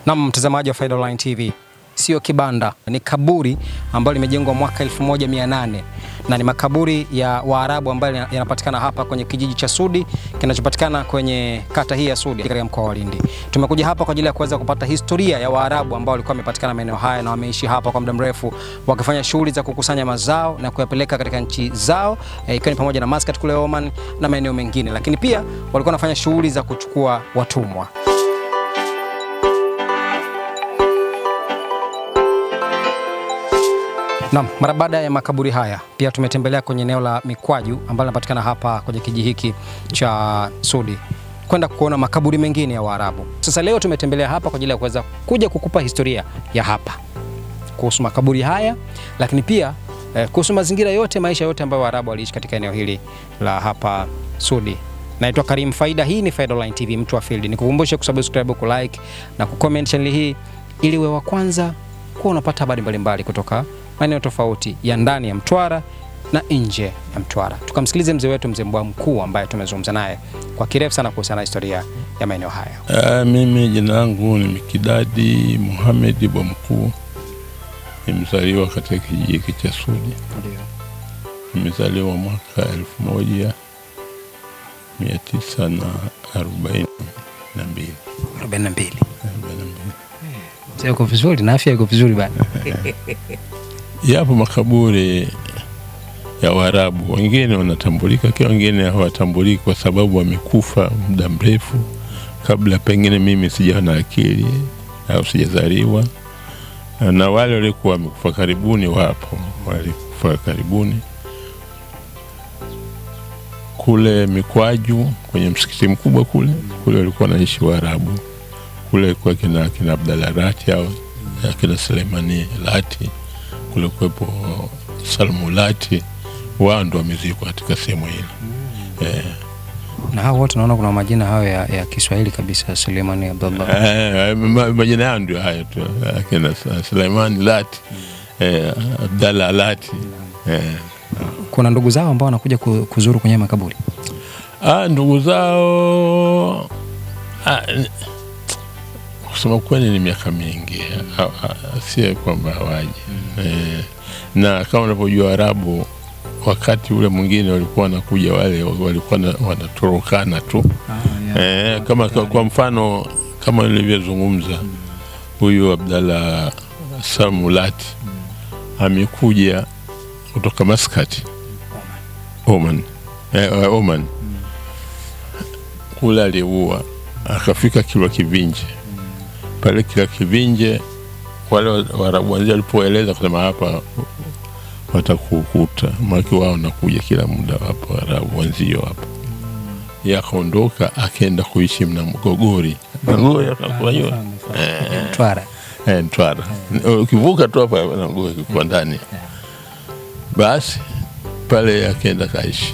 Na mtazamaji wa Faida Online TV, sio kibanda, ni kaburi ambalo limejengwa mwaka 1800 na ni makaburi ya Waarabu ambayo yanapatikana hapa kwenye kijiji cha Sudi kinachopatikana kwenye kata hii ya Sudi katika mkoa wa Lindi. Tumekuja hapa kwa ajili ya kuweza kupata historia ya Waarabu ambao walikuwa wamepatikana maeneo haya na wameishi hapa kwa muda mrefu wakifanya shughuli za kukusanya mazao na kuyapeleka katika nchi zao, ikiwa ni pamoja na Muscat kule Oman na maeneo mengine, lakini pia walikuwa wanafanya shughuli za kuchukua watumwa. Na mara baada ya makaburi haya pia tumetembelea kwenye eneo la Mikwaju ambalo linapatikana hapa kwenye kijiji hiki cha Sudi kwenda kuona makaburi mengine ya Waarabu. Sasa leo tumetembelea hapa kwa ajili ya kuweza kuja kukupa historia ya hapa kuhusu makaburi haya, lakini pia kuhusu mazingira yote, maisha yote ambayo Waarabu waliishi katika eneo hili la hapa Sudi. Naitwa Karim Faida, hii ni Faida Online TV, mtu wa field. Nikukumbushe kusubscribe, kulike na kucomment channel hii ili wewe wa kwanza kuwa unapata habari mbalimbali kutoka maeneo tofauti ya ndani ya Mtwara na nje ya Mtwara. Tukamsikilize mzee wetu, mzee Mbwa Mkuu, ambaye tumezungumza naye kwa kirefu sana kuhusiana na historia ya maeneo haya. Mimi jina langu ni Mikidadi Muhammad Mbwa Mkuu. Nimezaliwa katika kijiji cha Sudi. Ndio. Nimezaliwa mwaka 1942. 42. Sio uko vizuri na afya iko vizuri bana. Yapo makaburi ya Waarabu, wengine wanatambulika, kwa wengine hawatambuliki kwa sababu wamekufa muda mrefu kabla pengine mimi sijawa na akili au sijazaliwa. Na wale walikuwa wamekufa karibuni, wapo walikufa karibuni. Kule Mikwaju kwenye msikiti mkubwa kule walikuwa wanaishi Waarabu. Kule kwa kina Abdalla Lati au kina Suleimani Lati, kule kwepo Salmu Lati, wao ndio wamezikwa katika sehemu hili. Na hao wote naona kuna majina hayo ya Kiswahili kabisa, Suleimani Abdalla. Majina yao ndio hayo tu, kina Suleimani Lati, Abdalla Lati. Kuna ndugu zao ambao wanakuja kuzuru kwenye makaburi. Ndugu zao kusema kweli ni miaka mingi, si kwamba hawaje. Na kama unavyojua Waarabu wakati ule mwingine walikuwa wanakuja, wale walikuwa wanatorokana tu. Kama kwa mfano kama nilivyozungumza, huyu Abdalla Samulati amekuja kutoka Muscat Oman. Kule aliua akafika Kilwa Kivinje. Pale Kilwa Kivinje wale Waarabu walipoeleza kusema hapa watakukuta, maki wao nakuja kila muda hapo Waarabu wanzio hapa. Yakaondoka akaenda kuishi na Mgogori. Mtwara. Mtwara. Ukivuka tu hapa na Mgogori kwa ndani. Basi pale akaenda kaishi.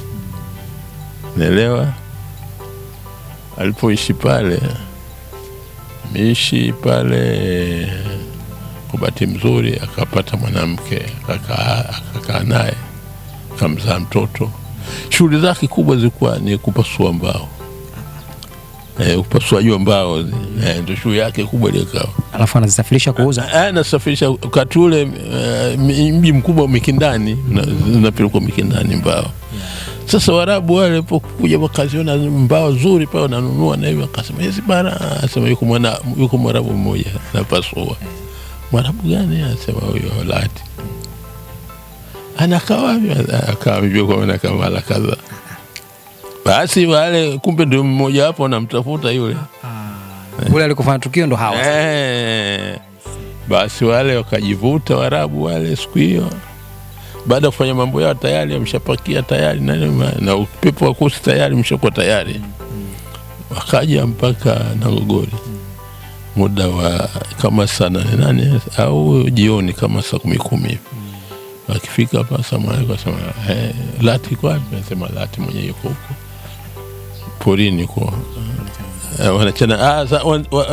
Naelewa alipoishi pale, miishi pale kwa bahati mzuri akapata mwanamke, akakaa naye, akamzaa mtoto. Shughuli zake kubwa zilikuwa ni kupasua mbao. Kupasua juu mbao ndio shughuli yake kubwa ile kao. Alafu anazisafirisha kuuza. Anasafirisha wakati ule mji mkubwa Mikindani, unapelekwa Mikindani mbao. Sasa Waarabu wale walipokuja wakaziona mbao nzuri pale wananunua, na hivyo akasema hizi bana, asema yuko Mwarabu mmoja anapasua. Mwarabu gani? Anasema huyo Lati. Akawa kwa na kavala kadha. Basi wale kumbe ndio mmoja hapo anamtafuta yule. Ule alikufanya tukio ndo hawa. Basi wale wakajivuta Waarabu wale siku hiyo. Baada kufanya mambo yao tayari wameshapakia tayari na upepo wa kusi tayari mshakuwa tayari. Wakaja mpaka Nagogori. Muda wa kama saa 8 au jioni kama saa 10. Wakifika hapa Samaya akasema Lati kwa wapi? Anasema Lati mwenyewe yuko huko porini kwa wanachana.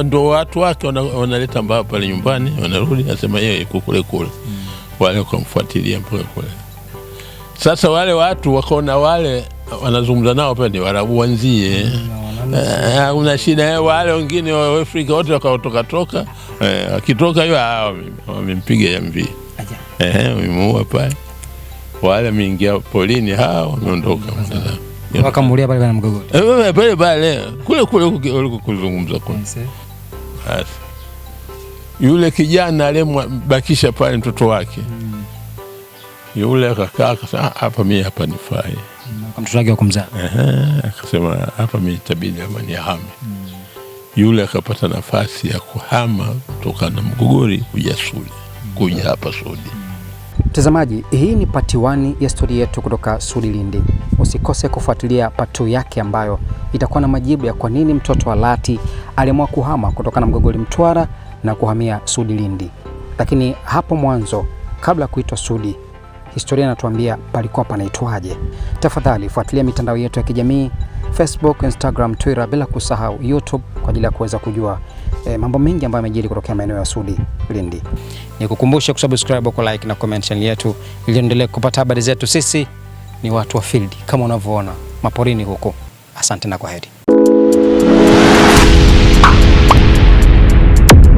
Ndio watu wake wanaleta mbao pale nyumbani, wanarudi, anasema yeye yuko kule. Wale wakamfuatilia mpaka kule. Sasa wale watu wakaona wale wanazungumza nao pale Waarabu wanzie. Una shida. Wale wengine wa Afrika wote wakatoka akitoka hiyo wamempiga MV. Wamemuua pale. Wale wameingia polini, hao wameondoka. Wakamulia pale na Mgogori. Pale kule kuzungumza kwa. Yule kijana aliyembakisha pale mtoto wake. Yule akakaa akasema hapa mimi hapa nifai. Mtoto wake wa kumzaa. Akasema hapa mimi itabidi ama nihame. Yule akapata nafasi ya kuhama kutoka na Mgogori kuja Sudi. Kuja hapa Sudi. Mtazamaji, hii ni part 1 ya story yetu kutoka Sudi Lindi. Usikose kufuatilia part 2 yake ambayo itakuwa na majibu ya kwa nini mtoto wa Lati aliamua kuhama kutoka na Mgogori Mtwara na kuhamia Sudi Lindi. Lakini hapo mwanzo, kabla kuitwa Sudi, historia inatuambia palikuwa panaitwaje. Tafadhali fuatilia mitandao yetu ya kijamii, Facebook, Instagram, Twitter, bila kusahau YouTube kwa ajili ya kuweza kujua mambo mengi ambayo yamejiri kutokea maeneo ya Sudi Lindi. Nikukumbushe kusubscribe, ku like na comment channel yetu ili endelee kupata habari zetu. Sisi ni watu wa field kama unavyoona maporini huko. Asante na kwaheri.